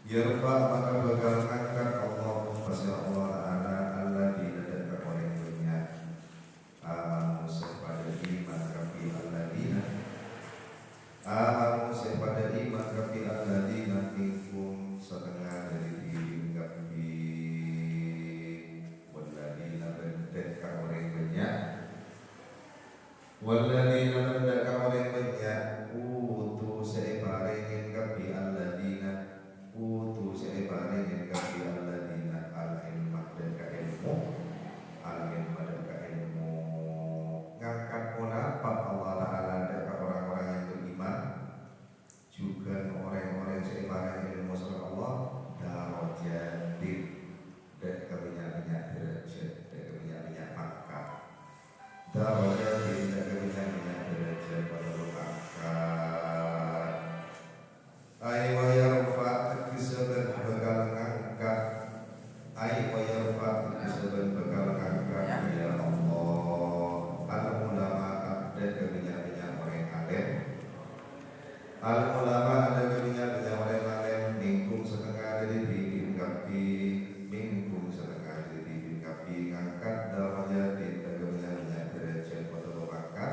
Yarfa maka bakal angkat Allah Masya Allah Ta'ala Alladina dan orang banyak amanu sepada iman kafi alladina amanu sepada iman kafi alladina minkum setengah dari diri kafi walladina dan orang banyak walladina dan orang banyak utu sebarengin kafi alladina utu sebarengin kafi alladina al-ilmah dan ilmu al-ilmah dan ilmu ngangkat pendapat Allah Ta'ala dari orang-orang yang beriman juga orang-orang sebarang ilmu surah Allah darajatin dan kebanyakan derajat dan kebanyakan pangkat darajatin dan kebanyakan derajat pada pangkat ay wa yarfa keseban bakal ngangkat ay wa yarfa keseban bakal ngangkat ya Allah al-ulama dan kebanyakan orang alim al-ulama ada kebanyakan orang alim mingkum setengah dari bikin kapi mingkum setengah dari bikin kapi ngangkat darahnya di kebanyakan derajat pada pangkat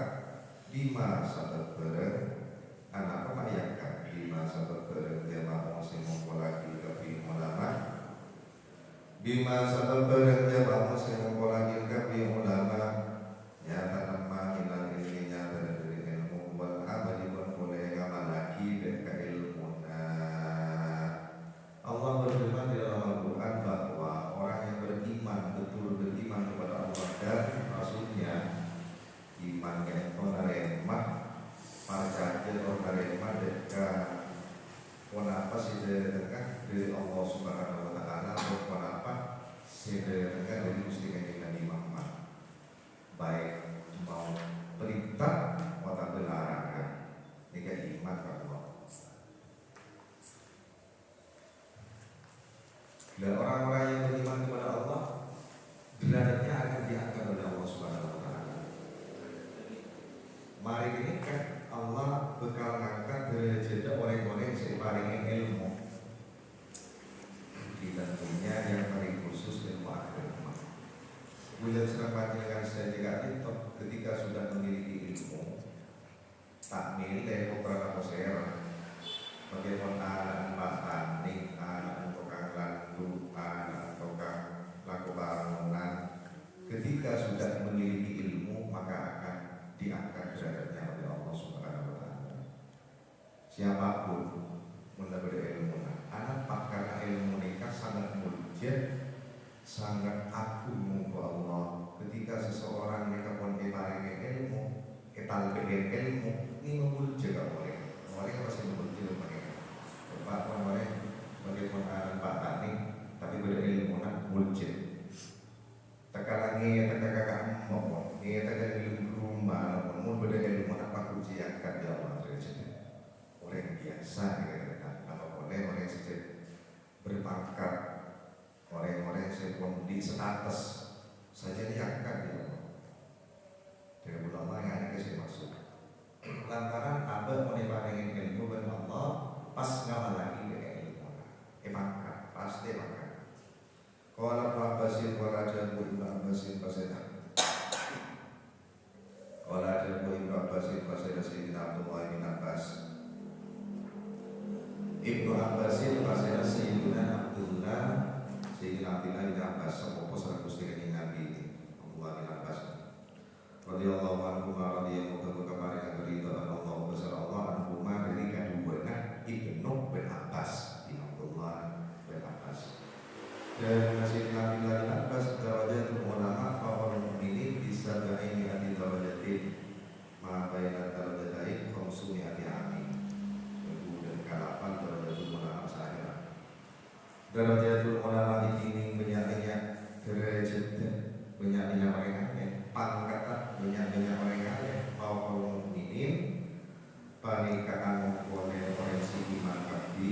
di masa bereng anak pemayakkan di masa bereng dia mau singgung lagi kapi ulama di masa bereng dia mau singgung lagi kapi ulama ya tanam hilang ilminya dari ilmu wal abadi pun boleh ngamal lagi dan keilmuan. Allah berfirman di dalam Al-Quran bahwa orang yang beriman betul beriman kepada Allah dan Rasulnya iman yang konaremah percaya konaremah dekat konapa sih dekat dari Allah Subhanahu Wa Taala atau konapa sih dekat dari Gusti Kanjeng Nabi Muhammad baik mau perintah atau larangan ini iman Allah. Dan orang-orang yang beriman kepada Allah derajatnya akan diangkat oleh Allah Subhanahu Wa Taala. Mari ini kan Allah bakal ngangkat derajat orang-orang yang separingin ilmu di tentunya yang paling khusus ilmu agama. Bila serapati dengan saya negatif ketika sudah memiliki ilmu tak milih beberapa posera bagaimana anak tani, anak tukang landu, anak tukang laku bangunan ketika sudah memiliki ilmu maka akan diangkat derajatnya oleh Allah Subhanahu Wa Taala. Siapapun mendapat ilmu anak pakar ilmu nikah sangat mujizat sangat agung muka Allah ketika seseorang mereka pun diparingi ilmu ketal dengan ilmu ini memuji orang masih memuji mereka Pak orang bagaimana Pak Tani tapi beda ilmu nak muji tekalangi teka kakak mau ini teka ilmu rumah namun beda ilmu nak pak uji akan ya Allah orang biasa dikatakan apa boleh orang sejak berpangkat orang-orang yang di status saja diangkat ya Allah. Dengan ulama yang ada kasih masuk. Lantaran abah menipangin ilmu dengan Allah pas ngamal lagi dengan ilmu. Pangkat pasti makan. Kalau Abbasin waraja Ibnu Abbasin pasena. Kalau ada Ibnu Abbasin pasena Sayyidina Abdullah bin Abbas. Ibnu Abbasin pasena Sayyidina Abdullah bin Abbas sepupu seratus tiga Nabi Abdullah bin Abbas radhiyallahu anhu radhiyallahu kemarin berita Allah besar Allah anhu dari kedua Ibnu bin Abbas bin Abdullah bin Abbas dan Sayyidina Abdullah bin Abbas darajatul ulama fawal mu'minin bisa ba'ini adi darajatin ma baina darajatain khamsuni adi amin dan kalapan darajatul ulama saya darajatul ulama ini menyatakan derajat menyatakan mereka pangkat menyatakan mereka kaum mukminin panikaan boleh orang si iman kabdi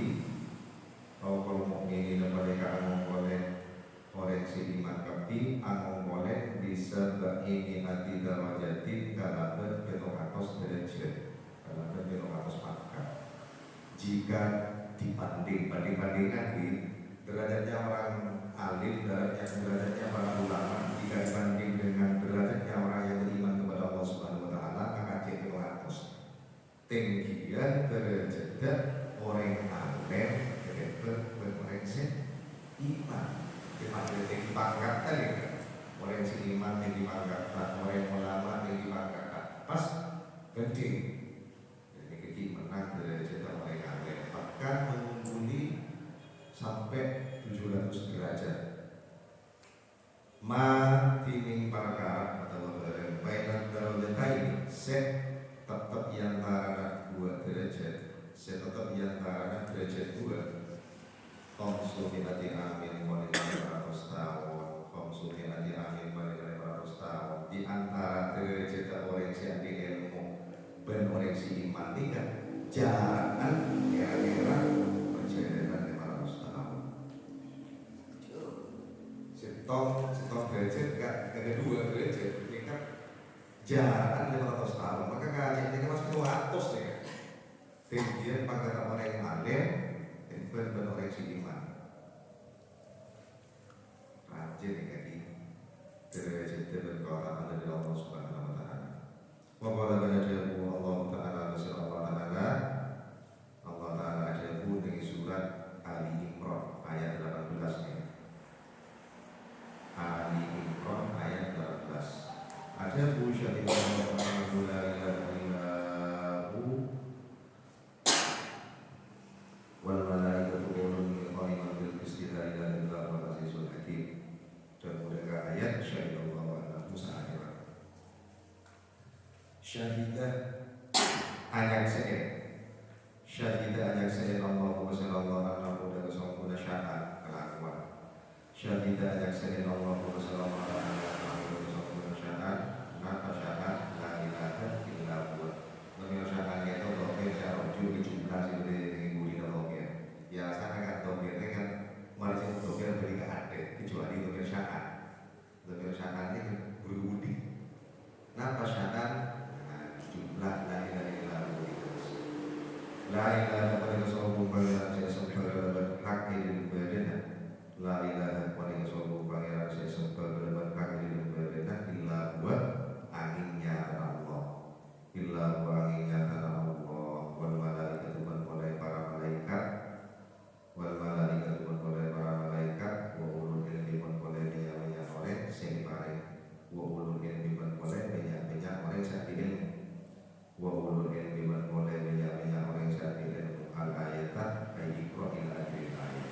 kaum mukminin panikaan boleh orang si iman kabdi anu boleh bisa ini hati darajatin kalaban 700 derajat kalaban 700 pangkat jika banding-bandingan di derajatnya orang alim, derajatnya para ulama jika dibanding dengan derajatnya orang yang beriman kepada Allah Subhanahu wa taala, maka dia 100 tinggian derajat orang alim orang iman dipanggil tinggi pangkat tadi kan, orang iman tinggi pangkat, orang ulama tinggi pangkat pas gede. Jadi gede menang derajat orang alim bahkan mengungguli sampai 700 derajat. Ma tining perkara atau bainat darajataini set tetap yang antara dua derajat, set tetap yang antara derajat dua. Komsuminati amin walilai ratus tahun, komsuminati amin walilai ratus tahun. Di antara derajat orang yang di ilmu dan orang yang iman ini kan jangan kira-kira perjalanan 500 tahun. Setong derajat kagak dua derajat ini kan jalan 500 tahun, maka kajian ini kan masih 200 ya. Tinggian pangkat orang yang alim dan orang yang iman. Rajin nih kaki derajat dan keutamaan dari Allah Subhanahu wa taala. Wa qala ba'dahu Allah taala nasir Allah taala ada dari surat Ali Imran ayat 18 nih. Ali Imran ayat 18. Ada bu syahidullah la ilaha illahu wal malaikatu qulun qa'iman bil qisti la ilaha illa huwal azizul hakim. Dan mudah ayat syahidullah wa annahu sa'ira. Syahidah ayat saya. Syahidah ayat saya Allah wa sallallahu alaihi wa sallam syahadat kelakuan. Syahidah ayat saya Allah wa sallallahu alaihi wa sallam syahadat maka syahadat la ilaha illa huwa. Menurut syahadat itu dokter secara jujur jumlah sebenarnya biasanya kan domirnya kan malah domir beri ke ada kecuali domir syakat ini kan berbudi. Napa syakat? Jumlah la ilaha illallah itu. La ilaha illallah saya sembah hak ini berbeda. La ilaha illallah saya sembah hak ini berbeda. Illa huwa anginnya Allah. Illa huwa anginnya Allah. Wal malaikatu oleh para malaikat. Wal malaikatu oleh para malaikat. Wa ulul ilmi oleh dia oleh sing paring. Wa ulul ilmi oleh banyak oleh sak ilmu. Wa ulul ilmi oleh banyak oleh sak ilmu. Al ayatat ayyiqra ila akhir ayat.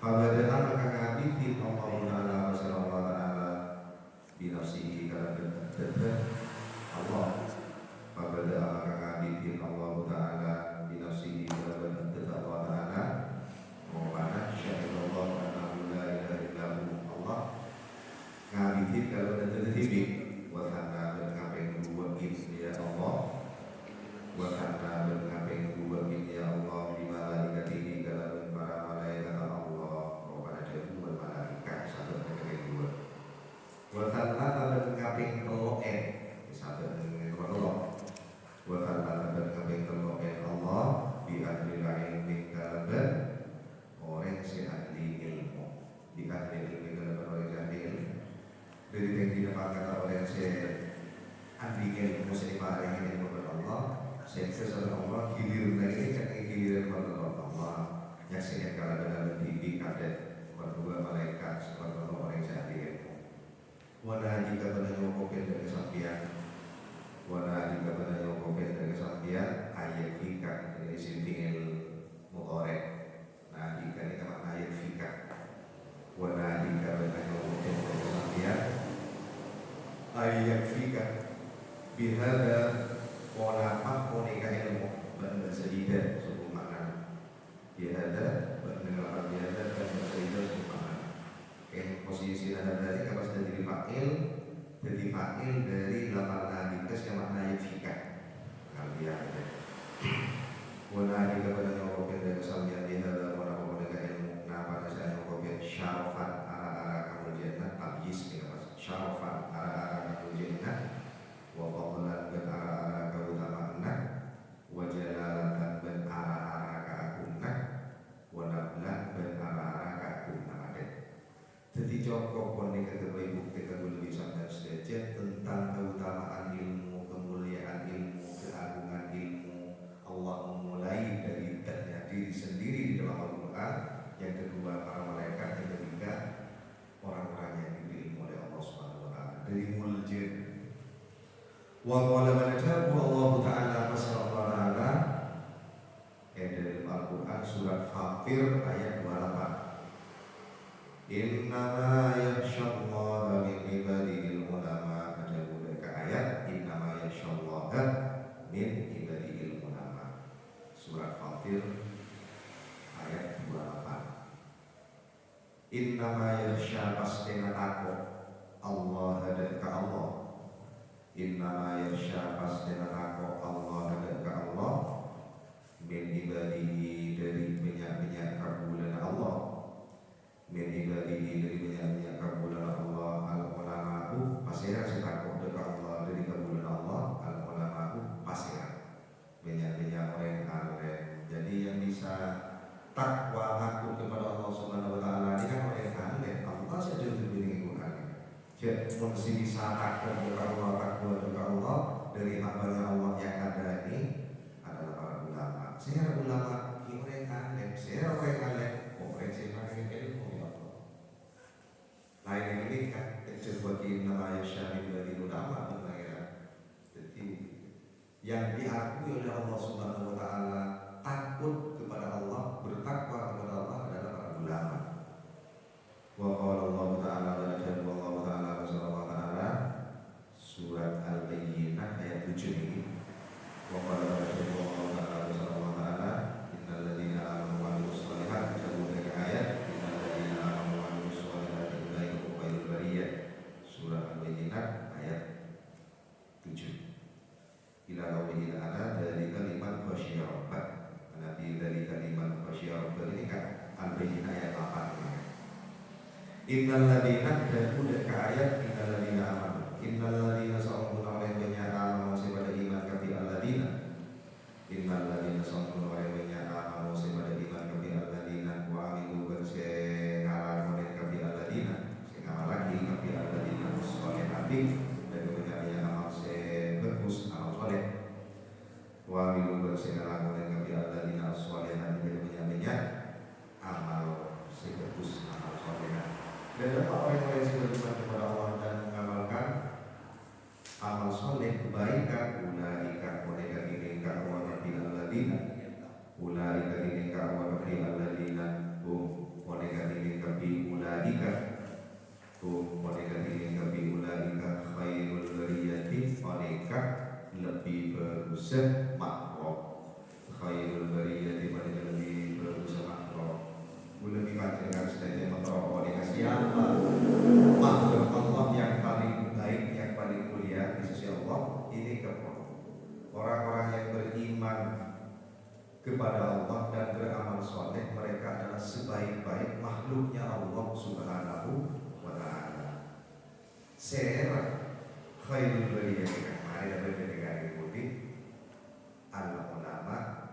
Fabadana maka ngabitin Allah Ta'ala wa sallallahu ta'ala binafsihi kala benar Allah. Fabadana maka ngabitin Allah Ta'ala binafsihi kala benar Allah Ta'ala Mu'mana syahidullah annahu la ilaha illahu Allah. Ngabitin kalau benar tibik wa tanna berkaping dua ya Allah. Wa tanna berkaping dua ya Allah di malaikatihi kala para malaikat Allah. Wal malaikat satu berkaping dua. Wa tanna berkaping telu satu dengan Allah. Wa tanna berkaping telu Allah bi ahli ilmi kalaban orang si ahli ilmu. Di ahli ilmi kalaban orang si ahli ilmu. Dari yang tidak kata orang si ahli ilmu si paling ilmu kepada Allah. Sehingga seorang Allah hilir lagi kan hilir kepada Allah. Yang sehingga kalau dalam tibi kadet berdua malaikat seperti orang yang saya ilmu. Wana jika pada nyokopin dari sampian, wana jika pada nyokopin dari sampian ayat fika dari sinfingil mutorek. Nah jika ini kata ayat fika. Wana jika pada nyokopin dari sampian ayat fika. Bihada walapak monika ilmu benda sejida suku makna. Bihada benda bihada dan sejida suku makna. Posisi nada dari kalau sudah jadi fa'il dari lafal nadikas yang maknanya fika. Kalian ada. Wana jika pada nyokopin dari kesambian di dalam wana pemuda ilmu. Nah pada saya nyokopin syarafan ara-ara kamul jannah tabjis nih mas. Syarafan ara-ara kamul jannah. Wa fadlan dan ara-ara keutamaan. Wa jalalan dan ara-ara keagungan. Wa qala man tabu Allah Ta'ala masyaallah ta'ala dalam Al-Quran surat Fatir ayat 28. Innama yakhshallaha min ibadihil ulama. Ada ke ayat innama yakhshallaha min ibadihil ulama. Surat Fatir ayat 28. Innama yakhsha pastena takut Allah dan ke Allah. Innama yakhsha pastena takut Allah dan ke Allah min ibadihi dari banyak-banyak kabulan Allah. Min ibadihi dari banyak-banyak kabulan Allah. Al-ulama'u pasirah setakut dekat Allah dari kabulan Allah. Al-ulama'u pasirah banyak-banyak orang alim. Jadi yang bisa takwa takut kepada Allah Subhanahu wa taala ini kan orang alim. Allah saja lebih Quran. Jadi mesti bisa takut kepada Allah, takut kepada Allah dari hamba Allah yang ada ini adalah para ulama. Saya ulama ini orang alim, saya orang alim. Orang saya ilmu ya Allah. Lain ini kan kecuali nama Syahid dari ulama mengira. Jadi yang diakui oleh Allah Subhanahu wa taala takut kepada Allah, bertakwa kepada Allah adalah para ulama. Wa qala Allah ta'ala wa jalla Allah ta'ala wa sallallahu ta'ala surat Al-Bayyinah ayat 7 ini. Wa qala Allah ta'ala wa sallallahu ta'ala innal ladzina amanu wa 'amilus shalihati jazaa'uhum ayat innal ladzina amanu wa 'amilus shalihati ulaika hum khairul bariyah. Surat Al-Bayyinah ayat 7. Ila qaulihi ta'ala dari kalimat khasyiyah rabbak. Nabi dari kalimat khasyiyah rabbak ini kan Al-Bayyinah ayat 8. Innal ladzina dan udah ke ayat innal ladzina amanu. Innal ladzina sa'amuna orang banyak amanu sepada iman kafi alladzina. Innal ladzina sa'amuna orang banyak amanu sepada iman kafi alladzina wa amilu berse ngalar oleh kafi alladzina. Sing amal lagi kafi alladzina soleh hati dan banyak amal se bagus amal soleh. Wa amilu berse ngalar oleh kafi alladzina soleh hati dan banyak amal se bagus amal soleh. Dan orang-orang yang sudah beriman kepada Allah dan mengamalkan amal soleh kebaikan, ulaika mereka ini ka'wa nabi alladina, ulaika ini ka'wa nabi alladina, mereka ini kabi ulaika, mereka ini kabi ulaika khairul bariyati, mereka lebih bagus makhluk, khairul bariyati mereka lebih bagus makhluk. Lebih panjang saja memperoleh kasih Allah. Makhluk Allah yang paling baik, yang paling mulia di sisi Allah ini orang-orang yang beriman kepada Allah dan beramal soleh, mereka adalah sebaik-baik makhluknya Allah Subhanahu wa taala. Serah khairul bariyah ada berbeda putih al-ulama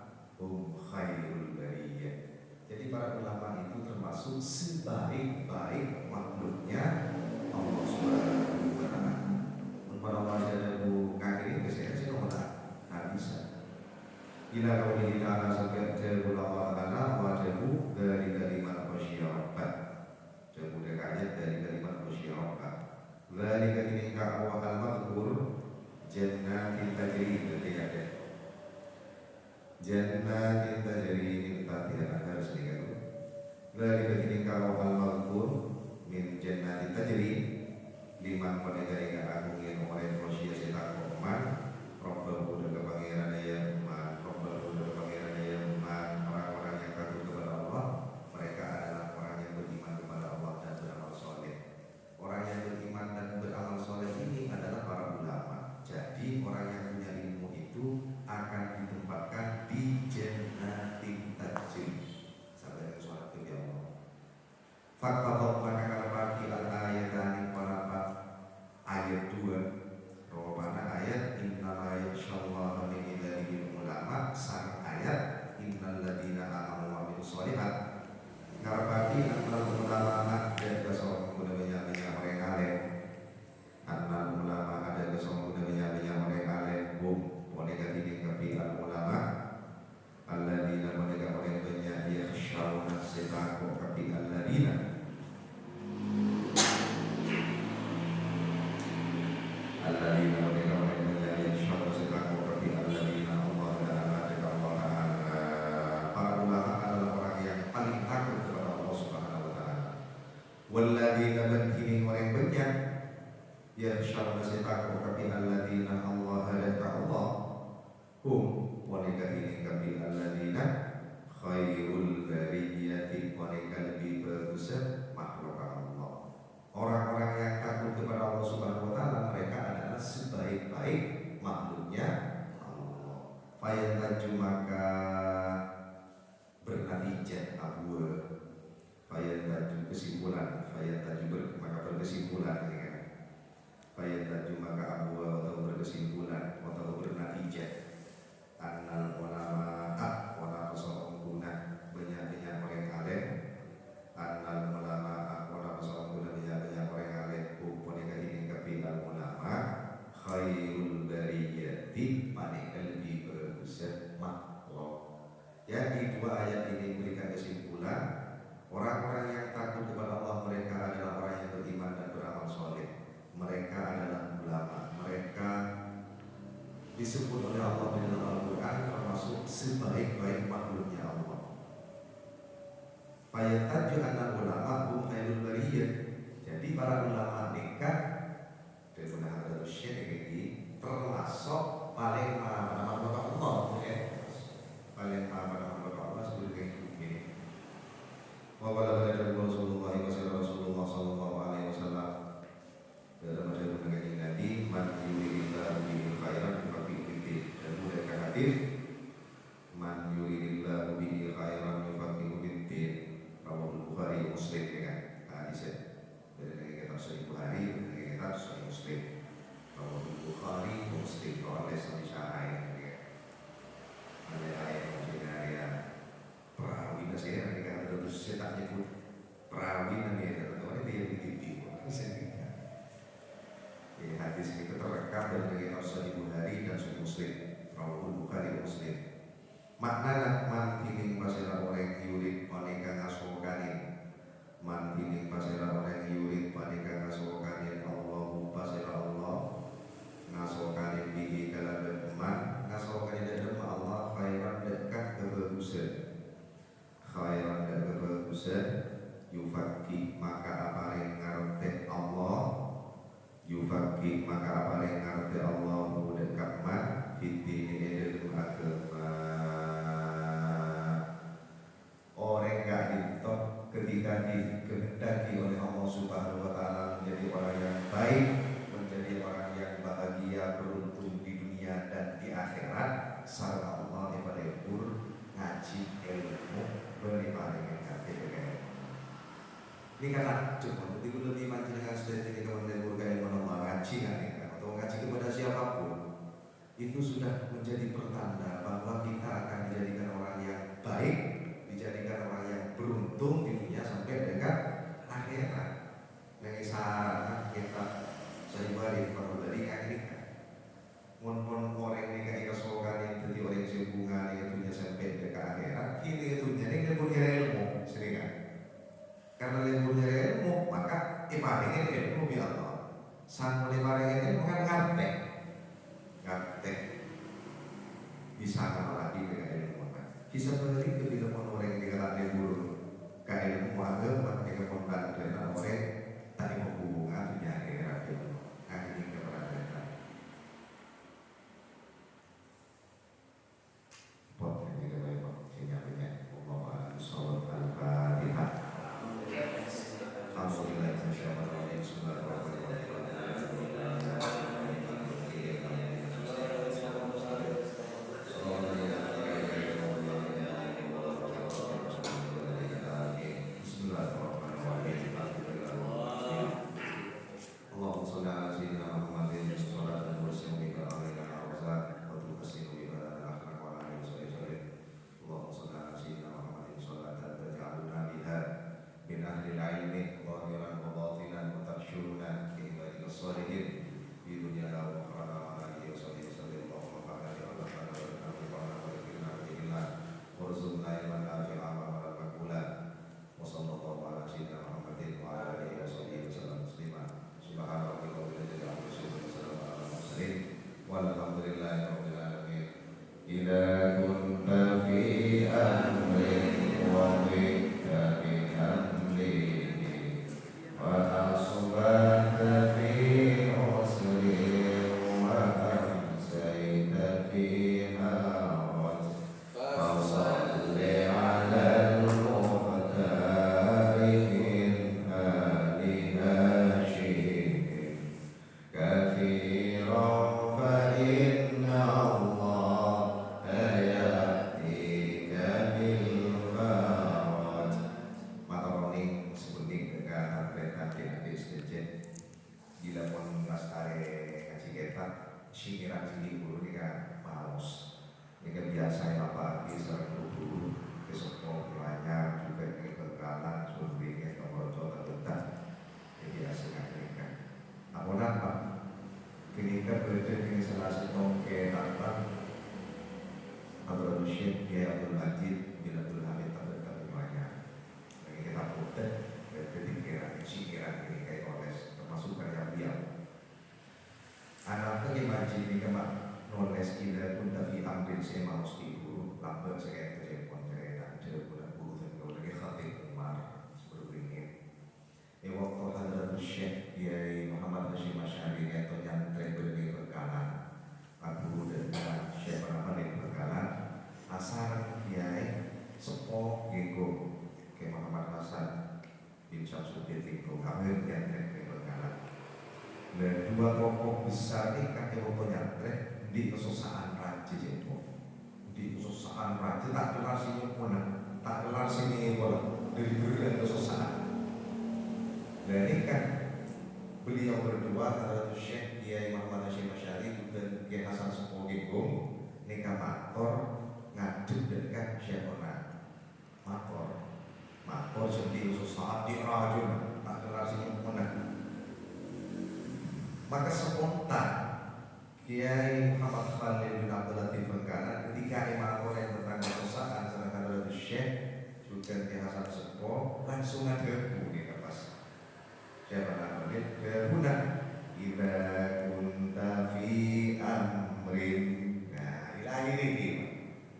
khairul bariyah. Jadi para ulama itu termasuk sebaik-baik makhluknya Allah Subhanahu wa taala. Para ulama jadu ngakhirin kesehatan ora bisa. Ila qaulihi ta'ala sampai jadu Allah ta'ala wa jadu dari kalimat khasyiyah. Jadu ayat dari kalimat khasyiyah. Dzalika tilka wa al-madhkur jannatin tajri dari ada. Jannatin tajri min tahtiha harus dikatakan. Dari begini kalau al-malkur min jannatin tajri liman pada jaringan agung yang oleh manusia setan koman robbal buddha kepangeran ya man robbal buddha kepangeran ya man orang-orang yang takut kepada Allah mereka adalah orang yang beriman kepada Allah dan beramal soleh. Orang yang beriman dan beramal soleh ini adalah para ulama. Jadi orang yang punya ilmu itu akan ditempatkan di jannatin tajri sampai ke suara ya Allah. Fakta maka kalau pagi ayat 2 bahwa pada ayat innama yakhshallaha sitaku kabi alladzina Allah hadaka Allah hum wanita ini kabi alladzina khairul bariyati wanita lebih bagus makhluk Allah. Orang-orang yang takut kepada Allah Subhanahu wa taala mereka adalah sebaik-baik makhluknya Allah. Fayantaju maka bernatijah abu fayantaju kesimpulan maka berkesimpulan ini kan. Fayantaju maka abu atau berkesimpulan atau bernatijah annal ulama wala seorang guna banyak orang alim annal ulama wala seorang guna banyak orang alim punika ini kabilan ulama khairul bariyati paling lebih bagus makhluk. Jadi dua ayat ini memberikan kesimpulan orang-orang yang takut kepada Allah mereka adalah orang yang beriman dan beramal soleh. Mereka adalah ulama. Mereka disebut oleh Allah di dalam Al-Quran termasuk sebaik-baik makhluknya Allah. Fayataju anna ulama hum khairul bariyah. Jadi para ulama dekat dengan hadrat syekh ini termasuk paling pada makhluk Allah, ya. Paling pada makhluk Allah seperti ini. Wa qala Rasulullah sallallahu alaihi wasallam dalam hadis mengenai Nabi man yuridillahu bihi khairan yufaqihu fid dan mereka hadis man yuridillahu bihi khairan yufaqihu fid rawahu Bukhari Muslim dengan hadisnya dari kitab Sahih Bukhari dan kitab Sahih Muslim rawahu Bukhari Muslim oleh Sahih Syahai ada ayat yang perawi nasihat ketika ada setan nyebut perawi namanya teman-teman dia begitu hadis itu terekam dari kitab Sahih Bukhari dan Sahih Muslim rawahu Bukhari Muslim makna man ini pasira orang yurid panika ngasokanin man ini pasira orang yurid panika ngasokanin Allahu pasira Allah ngasokanin bihi kalam man ngasokanin dalam Allah khairan dekat kebagusan khairan dan kebagusan yufaqih maka apa yang ngerti Allah yufaqih maka apa yang ngerti Allah dekat man fitini dalam agama. Orang gak ditok ketika dikehendaki oleh Allah Subhanahu wa taala menjadi orang yang baik, menjadi orang yang bahagia, beruntung di dunia dan di akhirat sareng Allah daripada pur ngaji ilmu beribadah kabeh dengan. Ini kata cuma ketika lebih maju dengan sudah jadi kemudian bergaya menolak ngaji atau ngaji kepada siapapun itu sudah menjadi pertanda bahwa kita akan dijadikan orang yang baik, dijadikan orang yang beruntung di dunia sampai dengan akhirat. Yang saran kita saya balik pada dari akhirat. Mon orang ini kayak kesokan yang jadi orang sehubungan yang dunia sampai dengan akhirat. Ini itu jadi dia punya ilmu seringan. Karena dia punya ilmu maka ibaratnya ilmu bi Allah. Sang ibaratnya ilmu kan ngerti bisa lagi dengan ilmu kisah penting ketika orang yang dikatakan guru ke ilmu agama dengan pembantu dan orang tadi menghubungkan dunia akhirat ilmu ini keberadaan pot yang kita lewat sinyalnya Allah Subhanahu wa taala alhamdulillah tapi serang dulu kesemua wilayah juga ini berkalan sebelumnya nomor contoh jadi aslinya mereka. Apa nampak? Kini kan berada di salah satu kehidupan Abdul Syekh Abdul Majid bin Abdul Hamid Abdul Kabimanya. Lagi kita putar berpikiran, sikiran ini kayak oles termasuk karya beliau. Anaknya Majid ini kemak noles ida pun tapi ambil saya mau stiku lambat saya telepon saya dan bulan bulu dan kau lagi khatib Umar seperti ini. Waktu Hadrat Syekh Kiai Muhammad Hashim Asy'ari atau yang terbentuk berkalan Abu dan Syekh Muhammad berkalan asal Kiai Sepo Gego Kiai Muhammad Hasan bin Syamsuddin Gego akhir yang terbentuk berkalan. Dan dua tokoh besar ini kakek pokoknya di kesusahan raja itu, di kesusahan raja tak kelar sini pun tak kelar sini bola dari dan kesusahan. Dan ini kan beliau berdua adalah Syekh Kiai Muhammad Hashim Asy'ari dan Kiai Hasan Sepo Gego nikah mator ngadep dekat Syekhona mator sedih kesusahan di raja tak kelar sini pun. Maka spontan Kiai Muhammad Khalil bin Abdul Latif Bengkana ketika imam yang tentang kesusahan sedangkan Abdul Syekh juga Kiai Hasan Sepo langsung ngadebu nih pas siapa namanya berguna ila kunta fi amrin. Nah ilahi ini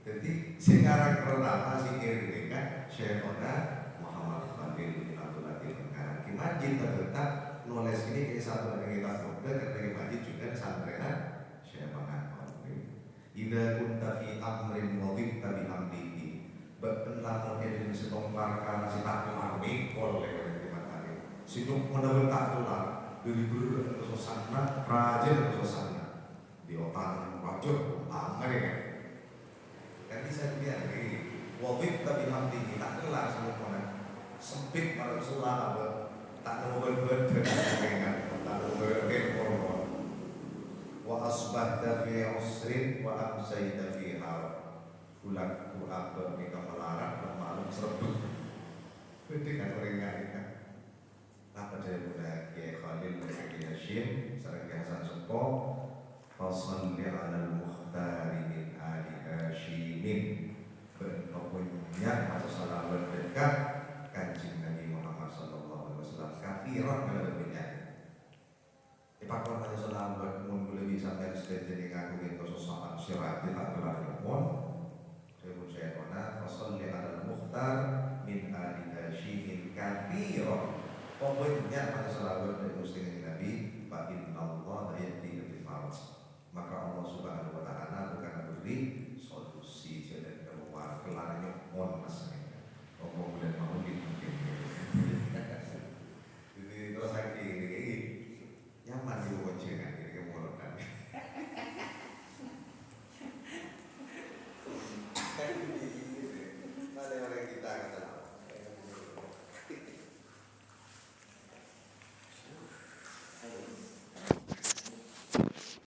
jadi sekarang pertama sikir ini kan Syekhona Muhammad Khalil bin Abdul Latif Bengkana di masjid terletak nulis ini kayak satu dari kita dokter dari majid juga santrena siapa nak ida kunta fi amrin wadib tabi amrihi berpenlamun edin setongkar karena si tak kelar mikol oleh matahari siduk mendapat tak kelar dari bulu kesusahan raja kesusahan di otak wajib mereka kan bisa dilihat ini wadib tabi amrihi tak kelar semua sempit pada sulah tak mau berbeda dengan tak mau berbeda wa asbahta fi usrin wa amsayta fi harab bulan apa kita melarang dan malam serbuk dengan ringan apa dari budak Kiai Khalil bin Hashim sareng Kiai Hasan Sepo fasalli ala al-mukhtar min ali Hashimin berpokoknya masa salawat dekat Kanjeng Nabi Muhammad sallallahu alaihi wasallam kafiran kalau berbeda. Pakon aja selawat mun boleh bisa sampai jadi ngaku itu sesuatu syarat tak kelar mun. Sebut saya kona fasalli ala al-mukhtar min ali Hashim kafiran. Pokoknya pada selawat dari Gusti Nabi fa inna Allah yahdi bil farj. Maka Allah Subhanahu wa taala bukan beri